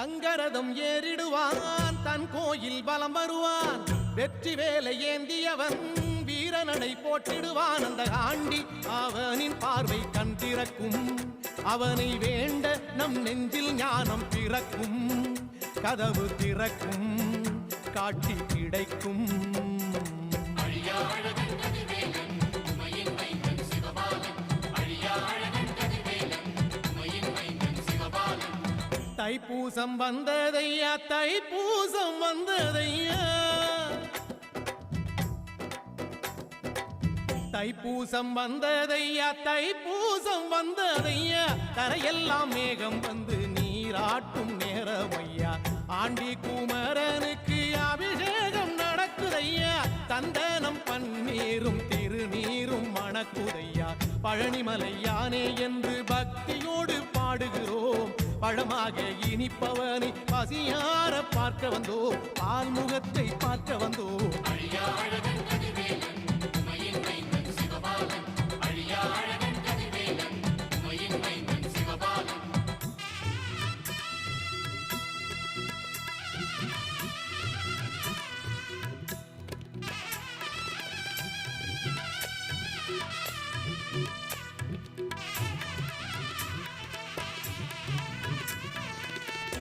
தங்கரதம் ஏறிடுவான் தன் கோயில் பலம் வருவான் வெற்றி வேலை ஏந்தியவன் வீரனடை போட்டிடுவான் அந்த ஆண்டி அவனின் பார்வை கண் திறக்கும் அவனை வேண்ட நம் நெஞ்சில் ஞானம் பிறக்கும் கதவு திறக்கும் காட்சி கிடைக்கும் தைப்பூசம் வந்ததையா தைப்பூசம் வந்ததையா தைப்பூசம் வந்ததையா தைப்பூசம் வந்ததையா தரையெல்லாம் மேகம் வந்து நீராட்டும் நேரமையா ஆண்டி குமரனுக்கு அபிஷேகம் நடக்குதையா சந்தனம் பன்னீரும் திருநீரும் மணக்குதையா பழனிமலை யானே என்று பக்தியோடு பாடுகிறோம் பழமாக இனிப்பவனை பசியார பார்க்க வந்தோம் பால்முகத்தை பார்க்க வந்தோம்